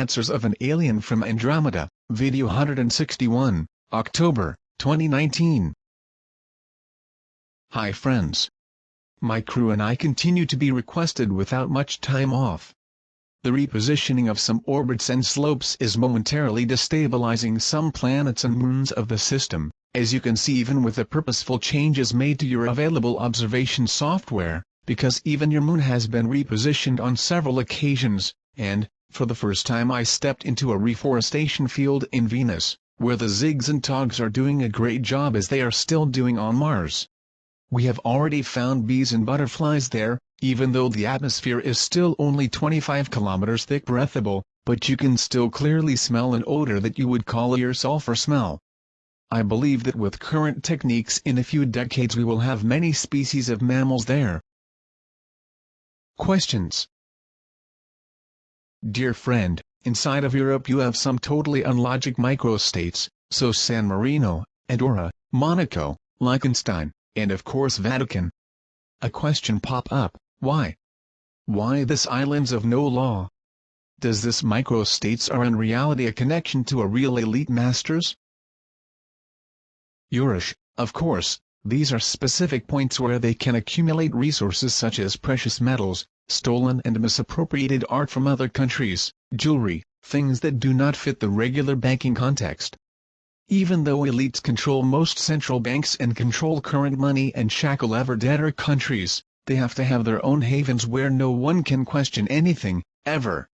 answers of an alien from Andromeda, video 161, October, 2019. Hi friends. My crew and I continue to be requested without much time off. The repositioning of some orbits and slopes is momentarily destabilizing some planets and moons of the system, as you can see even with the purposeful changes made to your available observation software, because even your moon has been repositioned on several occasions, and, for the first time I stepped into a reforestation field in Venus, where the zigs and togs are doing a great job as they are still doing on Mars. We have already found bees and butterflies there, even though the atmosphere is still only 25 kilometers thick breathable, but you can still clearly smell an odor that you would call your sulfur smell. I believe that with current techniques in a few decades we will have many species of mammals there. Questions. Dear friend, inside of Europe you have some totally unlogic microstates, so San Marino, Andorra, Monaco, Liechtenstein, and of course Vatican. A question pop up, why? Why this islands of no law? Does this microstates are in reality a connection to a real elite masters? Yurish, of course, these are specific points where they can accumulate resources such as precious metals, stolen and misappropriated art from other countries, jewelry, things that do not fit the regular banking context. Even though elites control most central banks and control current money and shackle ever-debtor countries, they have to have their own havens where no one can question anything, ever.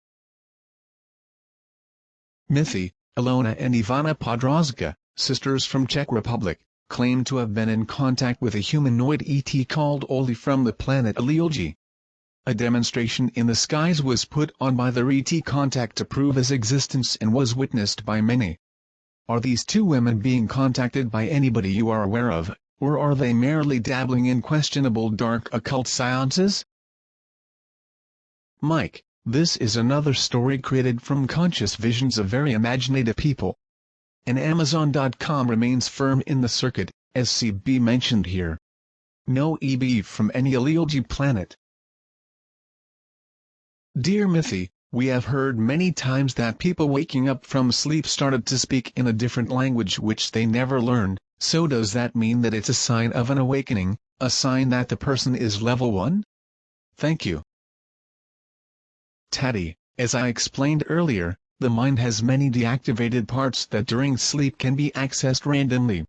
Mithy, Ilona and Ivana Podrozka, sisters from Czech Republic, claim to have been in contact with a humanoid ET called Oli from the planet Alioji. A demonstration in the skies was put on by their ET contact to prove his existence and was witnessed by many. Are these two women being contacted by anybody you are aware of, or are they merely dabbling in questionable dark occult seances? Mike, this is another story created from conscious visions of very imaginative people. And Amazon.com remains firm in the circuit, as CB mentioned here. No EB from any Alioji planet. Dear Mithy, we have heard many times that people waking up from sleep started to speak in a different language which they never learned, so does that mean that it's a sign of an awakening, a sign that the person is level 1? Thank you. Taddy, as I explained earlier, the mind has many deactivated parts that during sleep can be accessed randomly.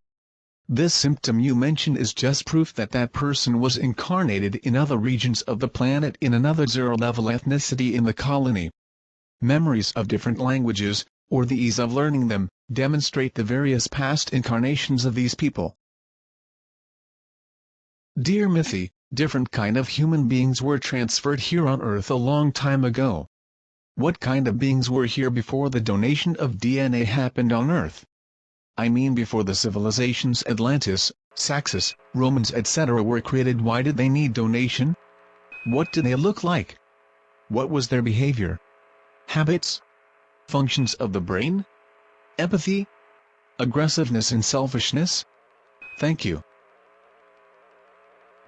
This symptom you mentioned is just proof that that person was incarnated in other regions of the planet in another zero-level ethnicity in the colony. Memories of different languages, or the ease of learning them, demonstrate the various past incarnations of these people. Dear Mithy, different kind of human beings were transferred here on Earth a long time ago. What kind of beings were here before the donation of DNA happened on Earth? I mean before the civilizations Atlantis, Saxus, Romans etc. were created. Why did they need donation? What did they look like? What was their behavior? Habits? Functions of the brain? Empathy? Aggressiveness and selfishness? Thank you.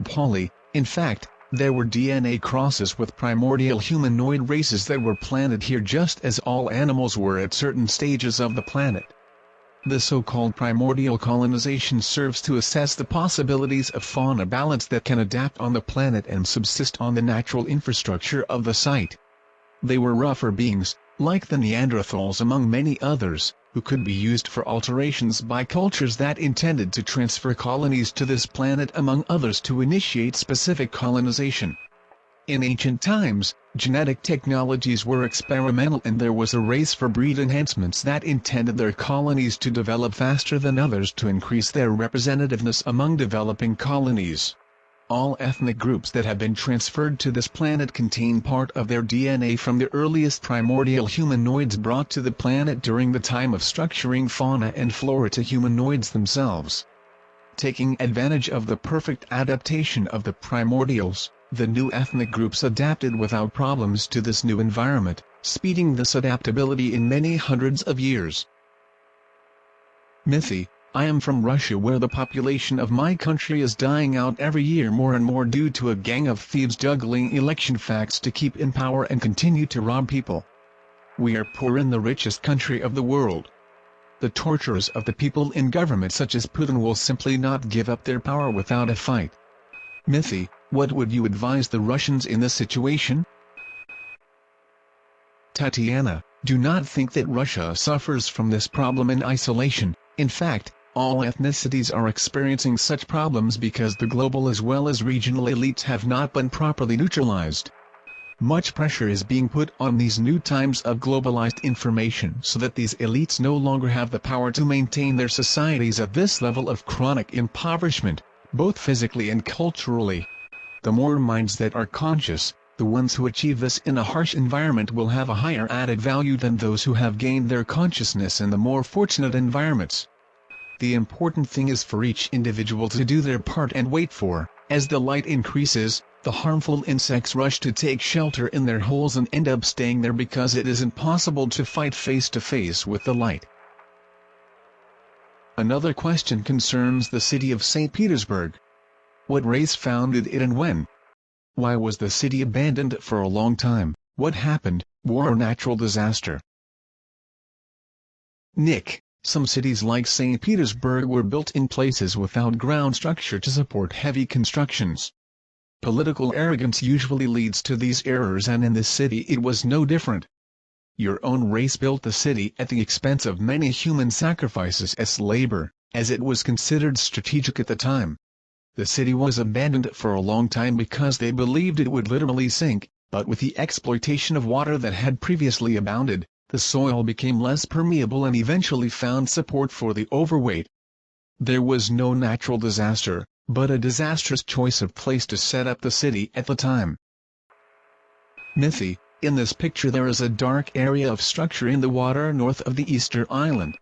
Polly, in fact, there were DNA crosses with primordial humanoid races that were planted here just as all animals were at certain stages of the planet. The so-called primordial colonization serves to assess the possibilities of fauna balance that can adapt on the planet and subsist on the natural infrastructure of the site. They were rougher beings, like the Neanderthals among many others, who could be used for alterations by cultures that intended to transfer colonies to this planet among others to initiate specific colonization. In ancient times, genetic technologies were experimental and there was a race for breed enhancements that intended their colonies to develop faster than others to increase their representativeness among developing colonies. All ethnic groups that have been transferred to this planet contain part of their DNA from the earliest primordial humanoids brought to the planet during the time of structuring fauna and flora to humanoids themselves. Taking advantage of the perfect adaptation of the primordials, the new ethnic groups adapted without problems to this new environment, speeding this adaptability in many hundreds of years. Mithy, I am from Russia where the population of my country is dying out every year more and more due to a gang of thieves juggling election facts to keep in power and continue to rob people. We are poor in the richest country of the world. The torturers of the people in government such as Putin will simply not give up their power without a fight. Mithy, what would you advise the Russians in this situation? Tatiana, do not think that Russia suffers from this problem in isolation. In fact, all ethnicities are experiencing such problems because the global as well as regional elites have not been properly neutralized. Much pressure is being put on these new times of globalized information so that these elites no longer have the power to maintain their societies at this level of chronic impoverishment, both physically and culturally. The more minds that are conscious, the ones who achieve this in a harsh environment will have a higher added value than those who have gained their consciousness in the more fortunate environments. The important thing is for each individual to do their part and wait for, as the light increases, the harmful insects rush to take shelter in their holes and end up staying there because it isn't possible to fight face to face with the light. Another question concerns the city of St. Petersburg. What race founded it and when? Why was the city abandoned for a long time? What happened, war or natural disaster? Nick, some cities like St. Petersburg were built in places without ground structure to support heavy constructions. Political arrogance usually leads to these errors, and in this city it was no different. Your own race built the city at the expense of many human sacrifices as labor, as it was considered strategic at the time. The city was abandoned for a long time because they believed it would literally sink, but with the exploitation of water that had previously abounded, the soil became less permeable and eventually found support for the overweight. There was no natural disaster, but a disastrous choice of place to set up the city at the time. Mithy, in this picture there is a dark area of structure in the water north of the Easter island.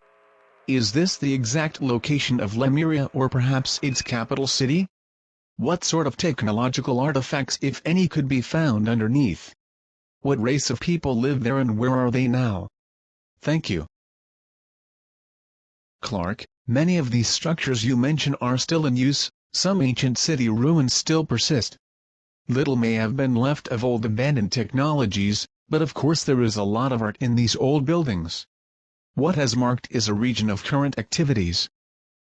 Is this the exact location of Lemuria or perhaps its capital city? What sort of technological artifacts if any could be found underneath? What race of people live there and where are they now? Thank you. Clark, many of these structures you mention are still in use. Some ancient city ruins still persist. Little may have been left of old abandoned technologies, but of course there is a lot of art in these old buildings. What has marked is a region of current activities.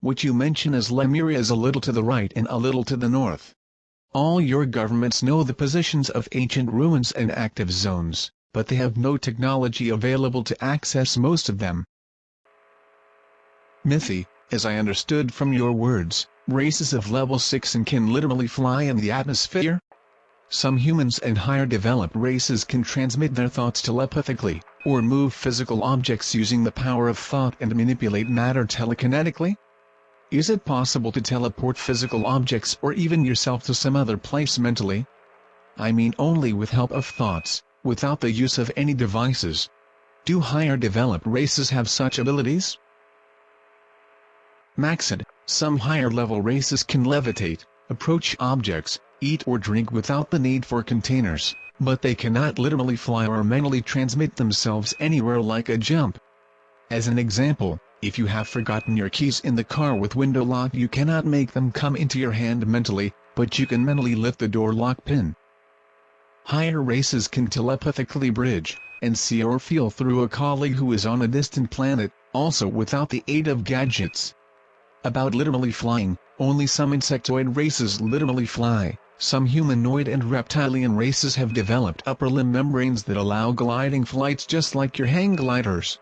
What you mention as Lemuria is a little to the right and a little to the north. All your governments know the positions of ancient ruins and active zones, but they have no technology available to access most of them. Mithy, as I understood from your words, races of level 6 and can literally fly in the atmosphere? Some humans and higher developed races can transmit their thoughts telepathically, or move physical objects using the power of thought and manipulate matter telekinetically? Is it possible to teleport physical objects or even yourself to some other place mentally? I mean only with help of thoughts, without the use of any devices. Do higher developed races have such abilities? Maxid, some higher-level races can levitate, approach objects, eat or drink without the need for containers, but they cannot literally fly or mentally transmit themselves anywhere like a jump. As an example, if you have forgotten your keys in the car with window lock, you cannot make them come into your hand mentally, but you can mentally lift the door lock pin. Higher races can telepathically bridge, and see or feel through a colleague who is on a distant planet, also without the aid of gadgets. About literally flying, only some insectoid races literally fly. Some humanoid and reptilian races have developed upper limb membranes that allow gliding flights just like your hang gliders.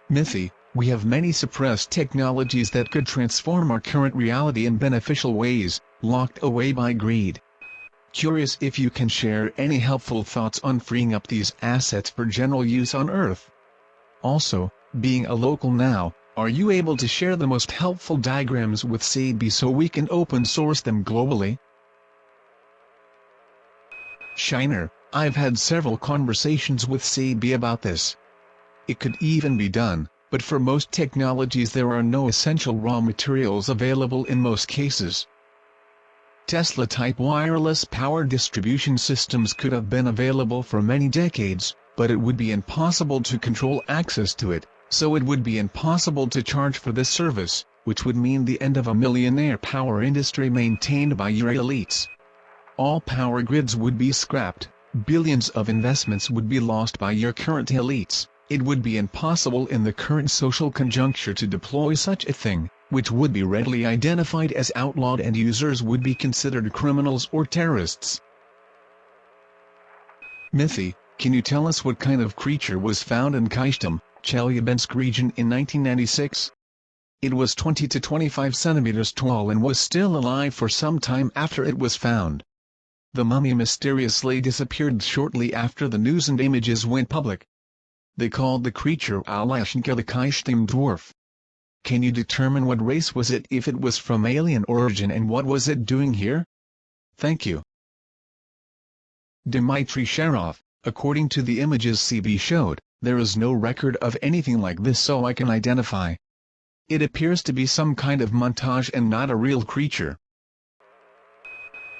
Mithy, we have many suppressed technologies that could transform our current reality in beneficial ways, locked away by greed. Curious if you can share any helpful thoughts on freeing up these assets for general use on Earth. Also, being a local now, are you able to share the most helpful diagrams with SABI so we can open source them globally? Shiner, I've had several conversations with SABI about this. It could even be done, but for most technologies there are no essential raw materials available in most cases. Tesla-type wireless power distribution systems could have been available for many decades, but it would be impossible to control access to it. So it would be impossible to charge for this service, which would mean the end of a millionaire power industry maintained by your elites. All power grids would be scrapped, Billions of investments would be lost by your current elites. It would be impossible in the current social conjuncture to deploy such a thing, which would be readily identified as outlawed and users would be considered criminals or terrorists. Mithy, can you tell us what kind of creature was found in Kyshtym, Chelyabinsk region in 1996? It was 20 to 25 centimeters tall and was still alive for some time after it was found. The mummy mysteriously disappeared shortly after the news and images went public. They called the creature Alashinka the Kyshtym dwarf. Can you determine what race was it if it was from alien origin and what was it doing here? Thank you. Dmitry Sharov, according to the images CB showed, there is no record of anything like this so I can identify. It appears to be some kind of montage and not a real creature.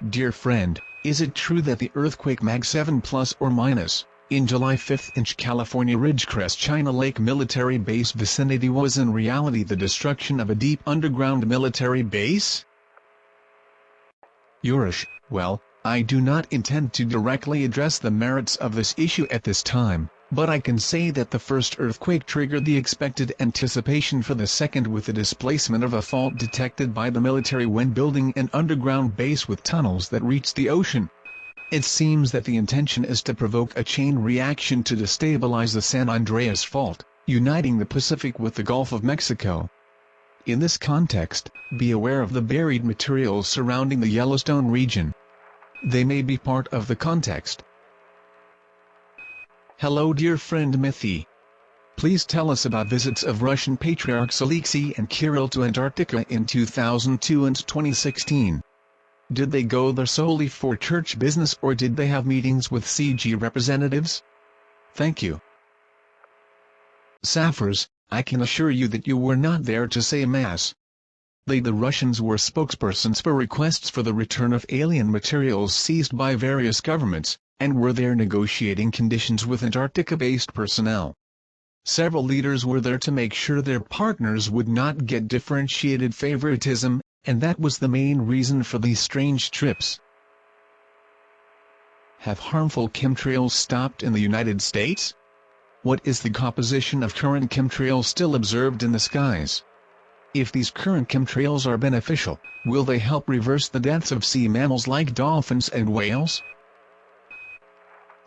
Dear friend, is it true that the earthquake Mag 7 plus or minus, in July 5 in California Ridgecrest China Lake military base vicinity was in reality the destruction of a deep underground military base? Yurish, well, I do not intend to directly address the merits of this issue at this time, but I can say that the first earthquake triggered the expected anticipation for the second with the displacement of a fault detected by the military when building an underground base with tunnels that reached the ocean. It seems that the intention is to provoke a chain reaction to destabilize the San Andreas Fault, uniting the Pacific with the Gulf of Mexico. In this context, be aware of the buried materials surrounding the Yellowstone region. They may be part of the context. Hello dear friend Mithy. Please tell us about visits of Russian Patriarchs Alexei and Kirill to Antarctica in 2002 and 2016. Did they go there solely for church business or did they have meetings with CG representatives? Thank you. Saffers, I can assure you that you were not there to say mass. The Russians were spokespersons for requests for the return of alien materials seized by various governments, and were there negotiating conditions with Antarctica-based personnel. Several leaders were there to make sure their partners would not get differentiated favoritism, and that was the main reason for these strange trips. Have harmful chemtrails stopped in the United States? What is the composition of current chemtrails still observed in the skies? If these current chemtrails are beneficial, will they help reverse the deaths of sea mammals like dolphins and whales?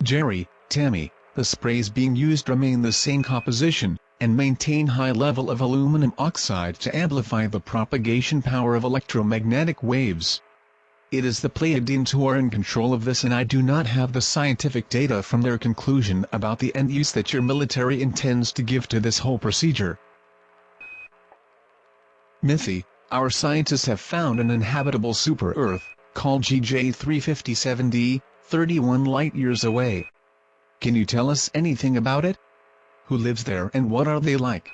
Jerry, Tammy, the sprays being used remain the same composition, and maintain high level of aluminum oxide to amplify the propagation power of electromagnetic waves. It is the Pleiadians who are in control of this and I do not have the scientific data from their conclusion about the end use that your military intends to give to this whole procedure. Mithy, our scientists have found an inhabitable super-Earth, called GJ357d, 31 light-years away. Can you tell us anything about it? Who lives there and what are they like?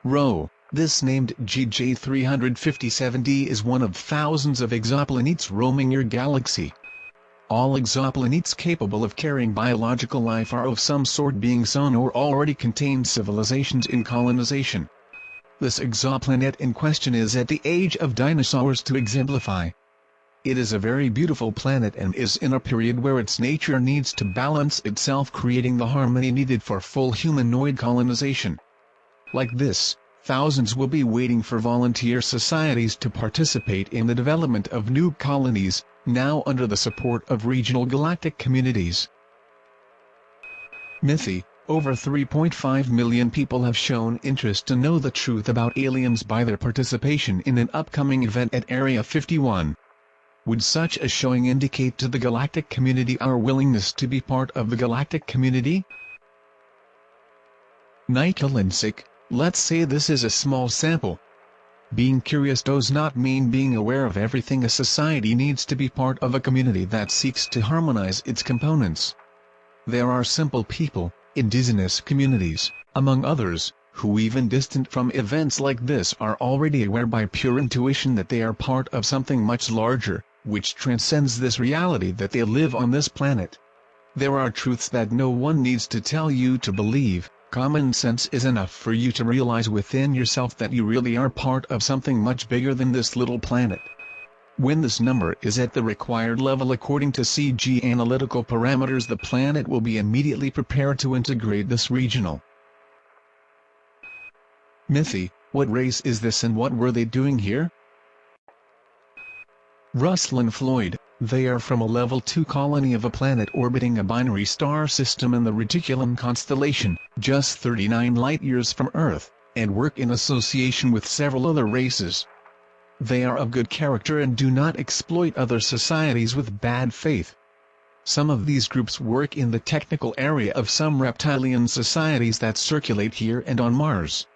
Rho, this named GJ357d is one of thousands of exoplanets roaming your galaxy. All exoplanets capable of carrying biological life are of some sort being sown or already contain civilizations in colonization. This exoplanet in question is at the age of dinosaurs to exemplify. It is a very beautiful planet and is in a period where its nature needs to balance itself, creating the harmony needed for full humanoid colonization. Like this, thousands will be waiting for volunteer societies to participate in the development of new colonies, now under the support of regional galactic communities. Mithy, over 3.5 million people have shown interest to know the truth about aliens by their participation in an upcoming event at Area 51. Would such a showing indicate to the galactic community our willingness to be part of the galactic community? Nikolinsik, let's say this is a small sample. Being curious does not mean being aware of everything. A society needs to be part of a community that seeks to harmonize its components. There are simple people, indigenous communities, among others, who even distant from events like this are already aware by pure intuition that they are part of something much larger, which transcends this reality that they live on this planet. There are truths that no one needs to tell you to believe. Common sense is enough for you to realize within yourself that you really are part of something much bigger than this little planet. When this number is at the required level according to CG analytical parameters, the planet will be immediately prepared to integrate this regional. Mythy, what race is this and what were they doing here? Ruslan Floyd, they are from a level 2 colony of a planet orbiting a binary star system in the Reticulum constellation, just 39 light-years from Earth, and work in association with several other races. They are of good character and do not exploit other societies with bad faith. Some of these groups work in the technical area of some reptilian societies that circulate here and on Mars.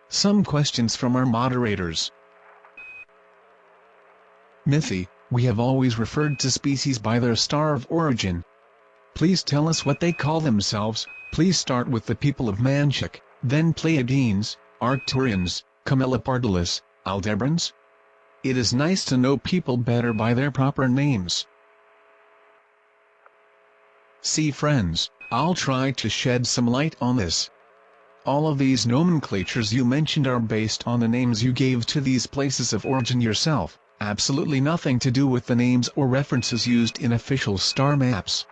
Some questions from our moderators. Mythy, we have always referred to species by their star of origin. Please tell us what they call themselves. Please start with the people of Manchak, then Pleiadians, Arcturians, Camelopardalis, Aldebarans. It is nice to know people better by their proper names. See friends, I'll try to shed some light on this. All of these nomenclatures you mentioned are based on the names you gave to these places of origin yourself, absolutely nothing to do with the names or references used in official star maps.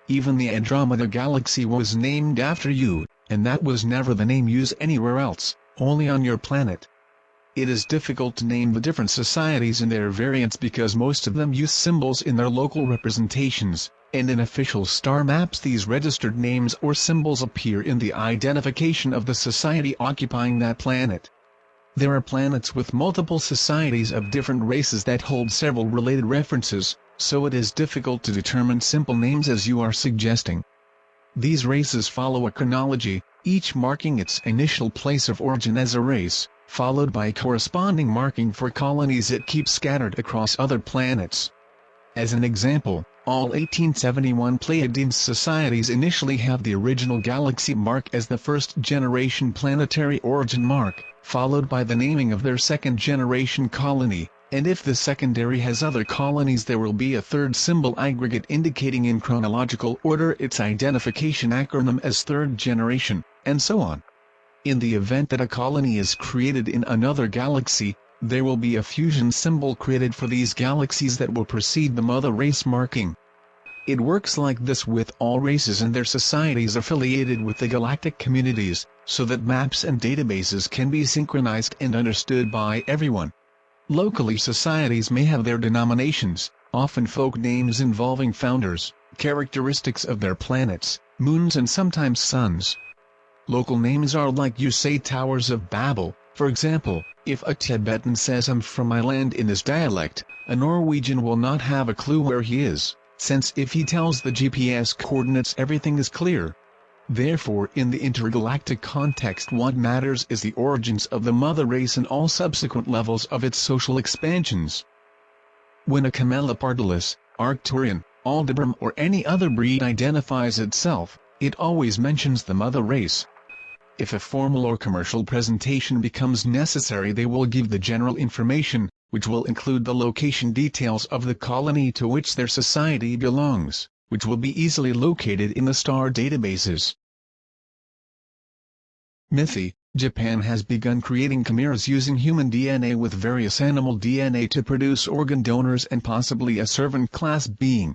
Even the Andromeda galaxy was named after you, and that was never the name used anywhere else, only on your planet. It is difficult to name the different societies and their variants because most of them use symbols in their local representations, and in official star maps these registered names or symbols appear in the identification of the society occupying that planet. There are planets with multiple societies of different races that hold several related references, so it is difficult to determine simple names as you are suggesting. These races follow a chronology, each marking its initial place of origin as a race, followed by a corresponding marking for colonies it keeps scattered across other planets. As an example, all 1871 Pleiadian societies initially have the original galaxy mark as the first-generation planetary origin mark, followed by the naming of their second-generation colony, and if the secondary has other colonies there will be a third symbol aggregate indicating in chronological order its identification acronym as third generation, and so on. In the event that a colony is created in another galaxy, there will be a fusion symbol created for these galaxies that will precede the mother race marking. It works like this with all races and their societies affiliated with the galactic communities, so that maps and databases can be synchronized and understood by everyone. Locally societies may have their denominations, often folk names involving founders, characteristics of their planets, moons and sometimes suns. Local names are like you say Towers of Babel. For example, if a Tibetan says I'm from my land in his dialect, a Norwegian will not have a clue where he is, since if he tells the GPS coordinates everything is clear. Therefore in the intergalactic context what matters is the origins of the mother race and all subsequent levels of its social expansions. When a Camelopardalis, Arcturian, Aldebaran or any other breed identifies itself, it always mentions the mother race. If a formal or commercial presentation becomes necessary they will give the general information, which will include the location details of the colony to which their society belongs, which will be easily located in the star databases. Mythy, Japan has begun creating chimeras using human DNA with various animal DNA to produce organ donors and possibly a servant-class being.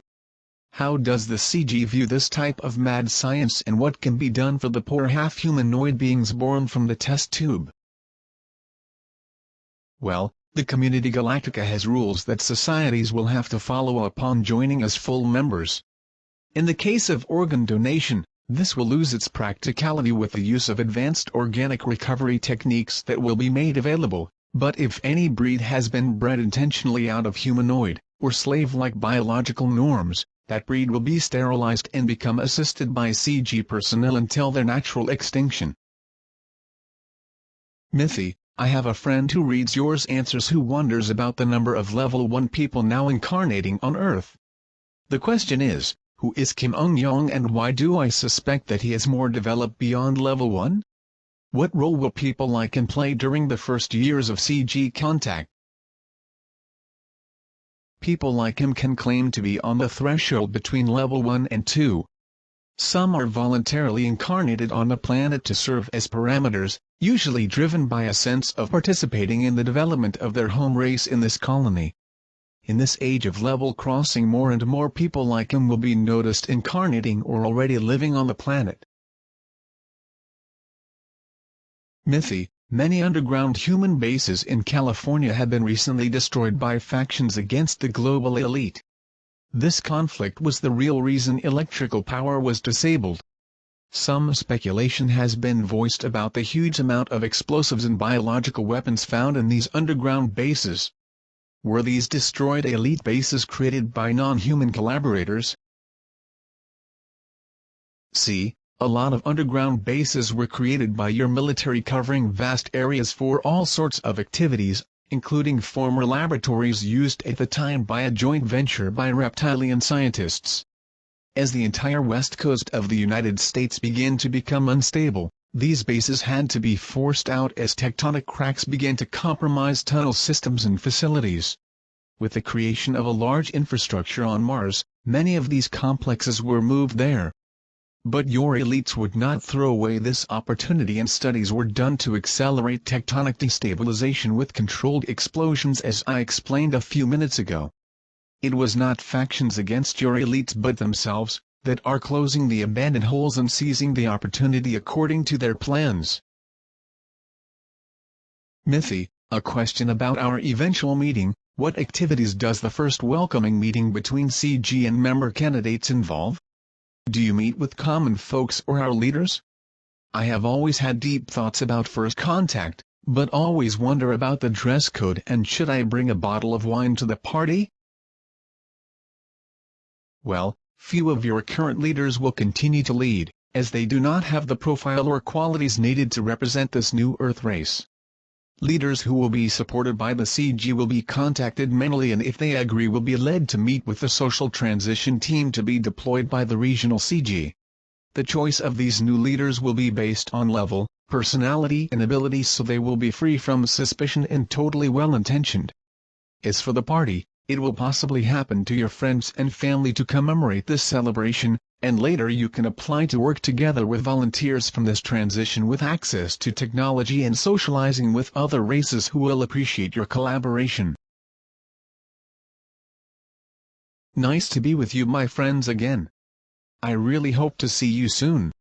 How does the CG view this type of mad science and what can be done for the poor half-humanoid beings born from the test tube? Well, the Community Galactica has rules that societies will have to follow upon joining as full members. In the case of organ donation, this will lose its practicality with the use of advanced organic recovery techniques that will be made available, but if any breed has been bred intentionally out of humanoid, or slave-like biological norms, that breed will be sterilized and become assisted by CG personnel until their natural extinction. Mythy, I have a friend who reads yours answers who wonders about the number of level 1 people now incarnating on Earth. The question is, who is Kim Ung-yong and why do I suspect that he is more developed beyond level 1? What role will people like him play during the first years of CG contact? People like him can claim to be on the threshold between level 1 and 2. Some are voluntarily incarnated on the planet to serve as parameters, usually driven by a sense of participating in the development of their home race in this colony. In this age of level crossing, more and more people like him will be noticed incarnating or already living on the planet. Mythy. Many underground human bases in California have been recently destroyed by factions against the global elite. This conflict was the real reason electrical power was disabled. Some speculation has been voiced about the huge amount of explosives and biological weapons found in these underground bases. Were these destroyed elite bases created by non-human collaborators? See, a lot of underground bases were created by your military, covering vast areas for all sorts of activities, including former laboratories used at the time by a joint venture by reptilian scientists. As the entire west coast of the United States began to become unstable, these bases had to be forced out as tectonic cracks began to compromise tunnel systems and facilities. With the creation of a large infrastructure on Mars, many of these complexes were moved there. But your elites would not throw away this opportunity, and studies were done to accelerate tectonic destabilization with controlled explosions, as I explained a few minutes ago. It was not factions against your elites but themselves that are closing the abandoned holes and seizing the opportunity according to their plans. Mythy. A question about our eventual meeting. What activities does the first welcoming meeting between CG and member candidates involve? Do you meet with common folks or our leaders? I have always had deep thoughts about first contact, but always wonder about the dress code and should I bring a bottle of wine to the party? Well, few of your current leaders will continue to lead, as they do not have the profile or qualities needed to represent this new Earth race. Leaders who will be supported by the CG will be contacted manually, and if they agree will be led to meet with the social transition team to be deployed by the regional CG. The choice of these new leaders will be based on level, personality and ability, so they will be free from suspicion and totally well-intentioned. As for the party, it will possibly happen to your friends and family to commemorate this celebration, and later you can apply to work together with volunteers from this transition with access to technology and socializing with other races who will appreciate your collaboration. Nice to be with you, my friends, again. I really hope to see you soon.